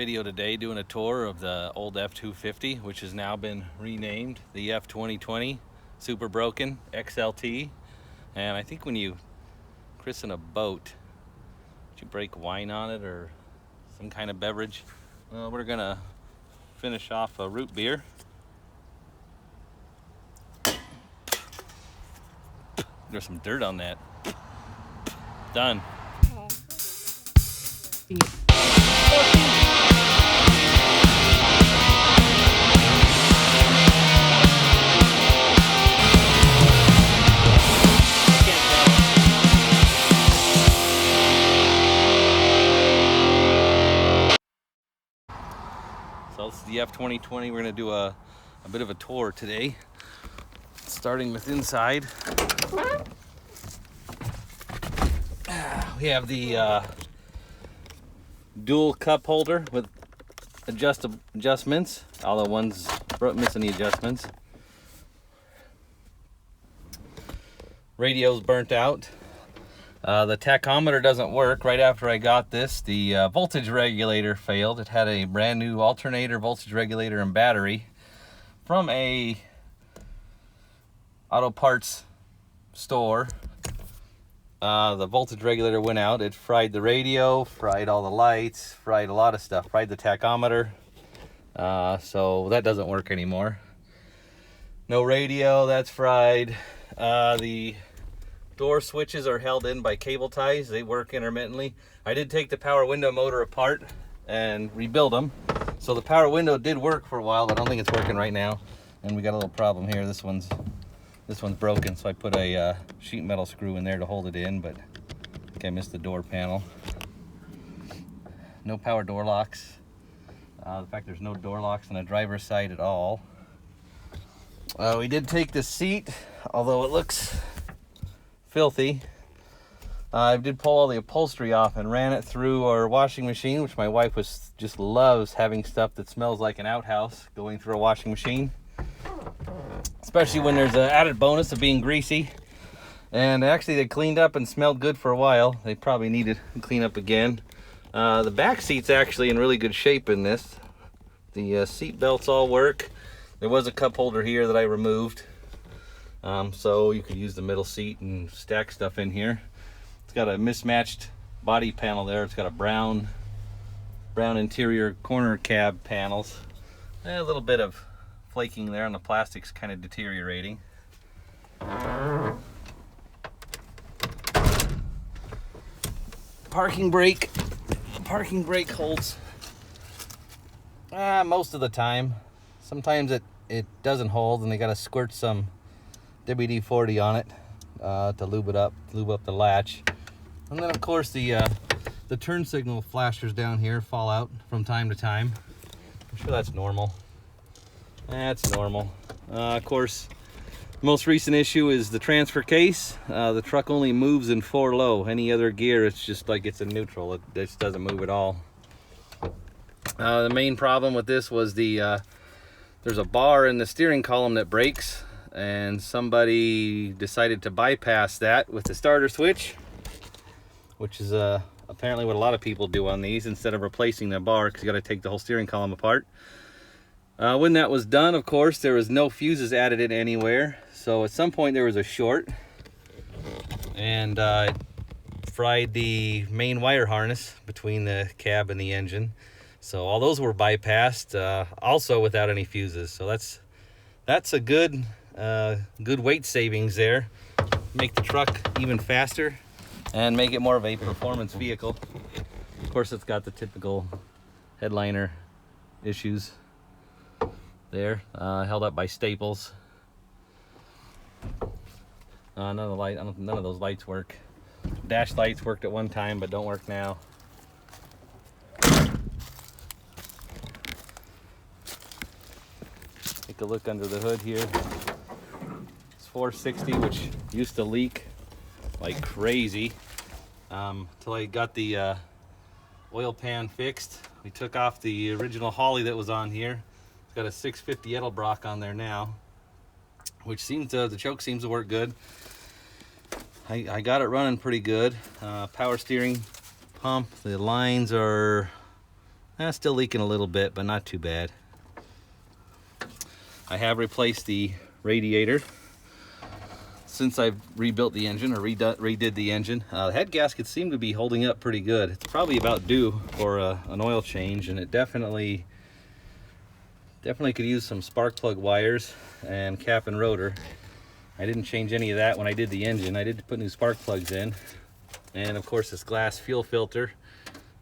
video today doing a tour of the old F-250, which has now been renamed the F-2020 Super Broken XLT. And I think when you christen a boat, you break wine on it or some kind of beverage. Well, we're gonna finish off a root beer. There's some dirt on that. Done. So this is the F-2020. We're gonna do a bit of a tour today, starting with inside. We have the dual cup holder with adjustments. All the ones missing the adjustments. Radio's burnt out. The tachometer doesn't work. Right after I got this, the voltage regulator failed. It had a brand new alternator, voltage regulator, and battery from a auto parts store. The voltage regulator went out. It fried the radio, fried all the lights, fried a lot of stuff, fried the tachometer. So that doesn't work anymore. No radio, that's fried. The door switches are held in by cable ties. They work intermittently. I did take the power window motor apart and rebuild them. So the power window did work for a while, but I don't think it's working right now. And we got a little problem here. This one's broken, so I put a sheet metal screw in there to hold it in, but I think I missed the door panel. No power door locks. In fact, there's no door locks on the driver's side at all. We did take the seat, although it looks filthy. I did pull all the upholstery off and ran it through our washing machine, which my wife just loves having stuff that smells like an outhouse going through a washing machine. Especially when there's an added bonus of being greasy. And actually they cleaned up and smelled good for a while. They probably needed to clean up again. The back seat's actually in really good shape in this. The seat belts all work. There was a cup holder here that I removed. So you could use the middle seat and stack stuff in here. It's got a mismatched body panel there. It's got a brown interior corner cab panels. A little bit of flaking there, and the plastic's kind of deteriorating. Parking brake holds most of the time. Sometimes it doesn't hold, and they got to squirt some WD-40 on it to lube up the latch. And then of course the turn signal flashers down here fall out from time to time. I'm sure that's normal. That's normal. Of course, the most recent issue is the transfer case. The truck only moves in 4 low. Any other gear, it's just like it's in neutral. It just doesn't move at all. The main problem with this was there's a bar in the steering column that breaks, and somebody decided to bypass that with the starter switch, which is apparently what a lot of people do on these instead of replacing the bar, because you got to take the whole steering column apart. When that was done, of course, there was no fuses added in anywhere. So at some point there was a short, and it fried the main wire harness between the cab and the engine. So all those were bypassed, also without any fuses. So that's a good weight savings there. Make the truck even faster and make it more of a performance vehicle. Of course, it's got the typical headliner issues there, held up by staples. None of those lights work. Dash lights worked at one time but don't work now. Take a look under the hood here. It's 460, which used to leak like crazy until I got the oil pan fixed. We took off the original Holly that was on here. It's got a 650 Edelbrock on there now, which the choke seems to work good. I got it running pretty good. Power steering pump, the lines are Still leaking a little bit, but not too bad. I have replaced the radiator since I've rebuilt the engine, or redid the engine. The head gaskets seem to be holding up pretty good. It's probably about due for an oil change, and it definitely could use some spark plug wires and cap and rotor. I didn't change any of that when I did the engine. I did put new spark plugs in, and of course this glass fuel filter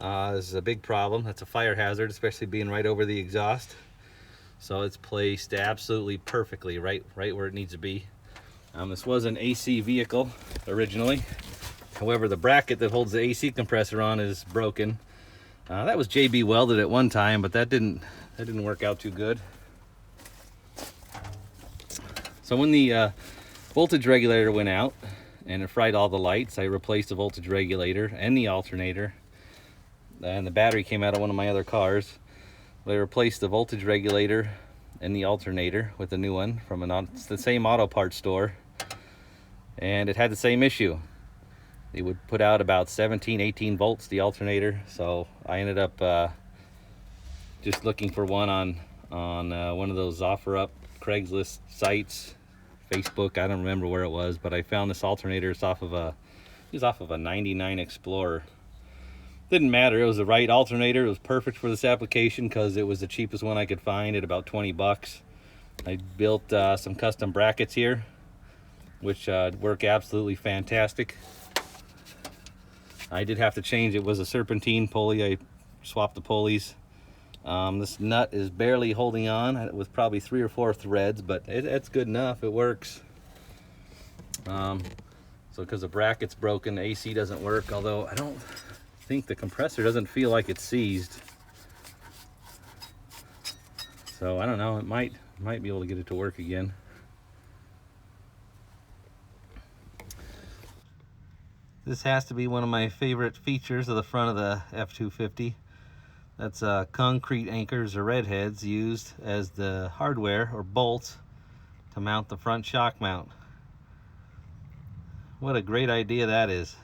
is a big problem. That's a fire hazard, especially being right over the exhaust. So it's placed absolutely perfectly right where it needs to be. This was an AC vehicle originally. However, the bracket that holds the AC compressor on is broken. That was JB welded at one time, but that didn't work out too good. So when the voltage regulator went out and it fried all the lights, I replaced the voltage regulator and the alternator. And the battery came out of one of my other cars. I replaced the voltage regulator and the alternator with a new one from the same auto parts store, and it had the same issue. It would put out about 17-18 volts, the alternator. So I ended up just looking for one on one of those OfferUp Craigslist sites, Facebook. I don't remember where it was, but I found this alternator. It's off of a 99 Explorer. Didn't matter, it was the right alternator. It was perfect for this application because it was the cheapest one I could find at about 20 bucks. I built some custom brackets here, which work absolutely fantastic. I did have to change, it was a serpentine pulley. I swapped the pulleys. This nut is barely holding on with probably 3 or 4 threads, but it's good enough, it works. So because the bracket's broken, the AC doesn't work, although I don't think the compressor doesn't feel like it's seized. So I don't know, it might be able to get it to work again. This has to be one of my favorite features of the front of the F-250. That's concrete anchors or redheads used as the hardware or bolts to mount the front shock mount. What a great idea that is.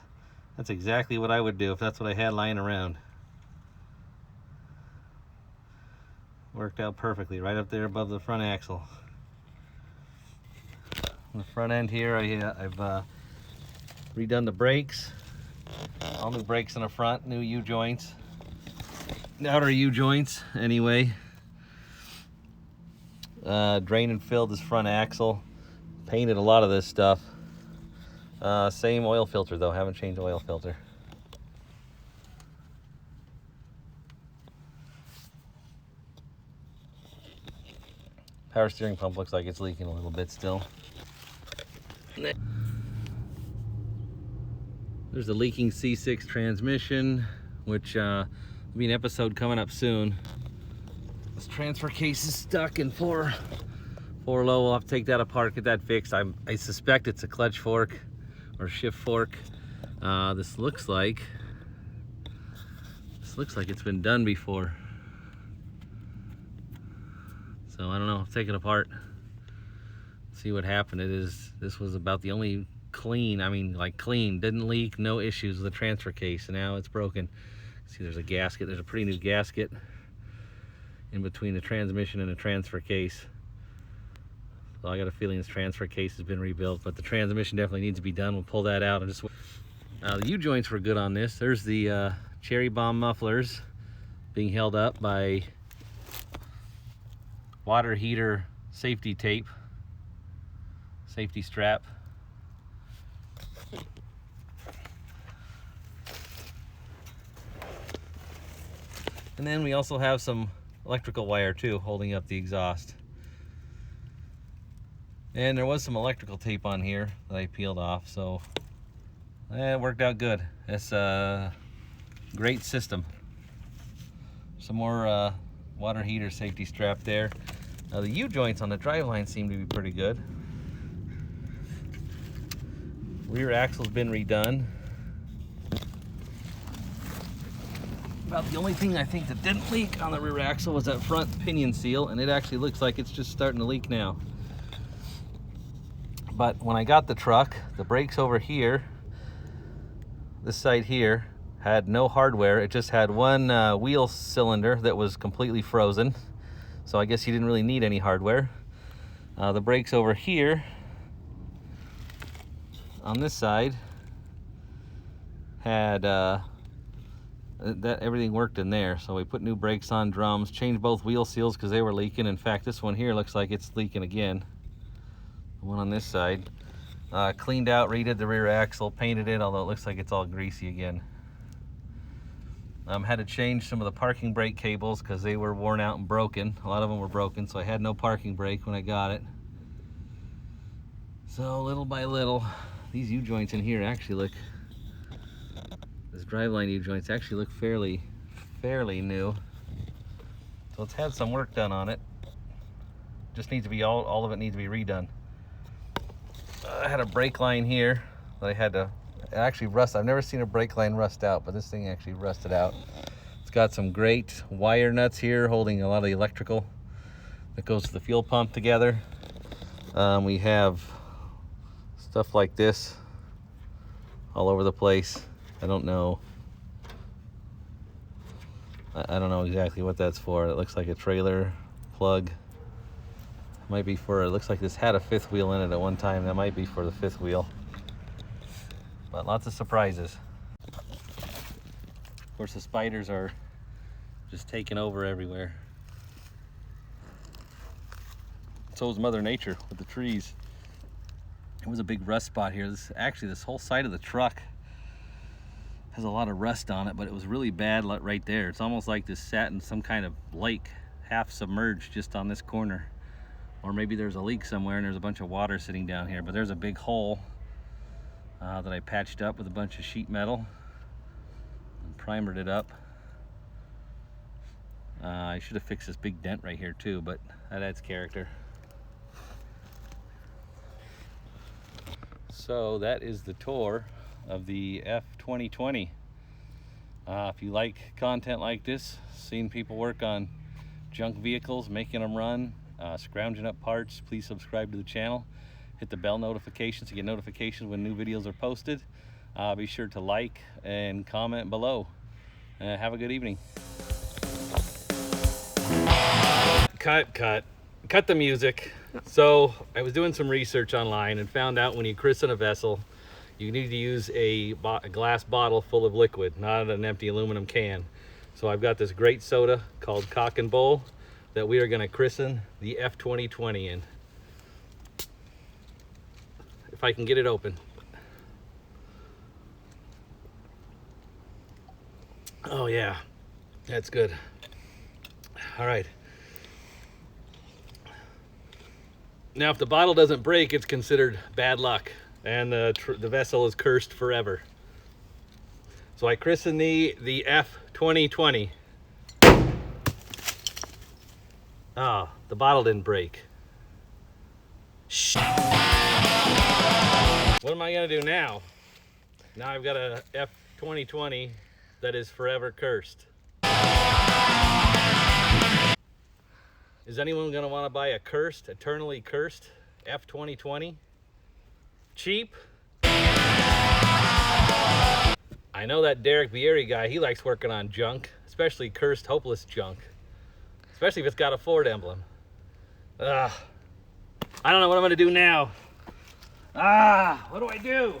That's exactly what I would do if that's what I had lying around. Worked out perfectly right up there above the front axle. On the front end here, I've redone the brakes. All new brakes in the front, new U-joints. Outer U-joints, anyway. Drained and filled this front axle. Painted a lot of this stuff. Same oil filter though, haven't changed the oil filter. Power steering pump looks like it's leaking a little bit still. There's the leaking C6 transmission, which will be an episode coming up soon. This transfer case is stuck in 4 low. We'll have to take that apart, get that fixed. I suspect it's a clutch fork or shift fork. This looks like it's been done before. So I don't know, take it apart, see what happened. This was about the only clean, didn't leak, no issues with the transfer case, and now it's broken. See, there's a gasket, there's a pretty new gasket in between the transmission and the transfer case. So I got a feeling this transfer case has been rebuilt, but the transmission definitely needs to be done. We'll pull that out. And the U-joints were good on this. There's the cherry bomb mufflers being held up by water heater safety tape, safety strap. And then we also have some electrical wire too holding up the exhaust. And there was some electrical tape on here that I peeled off, so it worked out good. It's a great system. Some more water heater safety strap there. Now the U-joints on the driveline seem to be pretty good. Rear axle's been redone. About the only thing I think that didn't leak on the rear axle was that front pinion seal, and it actually looks like it's just starting to leak now. But when I got the truck, the brakes over here, this side here, Had no hardware. It just had one wheel cylinder that was completely frozen. So I guess you didn't really need any hardware. The brakes over here on this side had everything worked in there. So we put new brakes on, drums, changed both wheel seals because they were leaking. In fact, this one here looks like it's leaking again. The one on this side. Cleaned out, redid the rear axle, painted it, although it looks like it's all greasy again. Had to change some of the parking brake cables because they were worn out and broken. A lot of them were broken, so I had no parking brake when I got it. So little by little, these U-joints in here actually look, this driveline U-joints actually look fairly new. So it's had some work done on it. Just needs to be, all of it needs to be redone. I had a brake line here that I had to, it actually rust. I've never seen a brake line rust out, but this thing actually rusted out. It's got some great wire nuts here holding a lot of the electrical that goes to the fuel pump together. We have stuff like this all over the place. I don't know. I don't know exactly what that's for. It looks like a trailer plug. Might be for, it looks like this had a fifth wheel in it at one time. That might be for the fifth wheel. But lots of surprises. Of course, the spiders are just taking over everywhere. So is Mother Nature with the trees. It was a big rust spot here. This whole side of the truck has a lot of rust on it, but it was really bad right there. It's almost like this sat in some kind of lake, half submerged just on this corner. Or maybe there's a leak somewhere and there's a bunch of water sitting down here, but there's a big hole that I patched up with a bunch of sheet metal and primered it up. I should have fixed this big dent right here too, but that adds character. So that is the tour of the F-2020. If you like content like this, seeing people work on junk vehicles, making them run, scrounging up parts, please subscribe to the channel. Hit the bell notifications to get notifications when new videos are posted. Be sure to like and comment below. Have a good evening. Cut the music. So I was doing some research online and found out when you christen a vessel, you need to use a glass bottle full of liquid, not an empty aluminum can. So I've got this great soda called Cock and Bull that we are going to christen the F-2020 in. If I can get it open. Oh yeah, that's good. All right. Now if the bottle doesn't break, it's considered bad luck and the vessel is cursed forever. So I christen the F-2020. Ah, the bottle didn't break. Shh. What am I gonna do now? Now I've got a F-2020 that is forever cursed. Is anyone gonna wanna buy a cursed, eternally cursed F-2020? Cheap? I know that Derek Bieri guy, he likes working on junk, especially cursed, hopeless junk. Especially if it's got a Ford emblem. I don't know what I'm gonna do now. What do I do?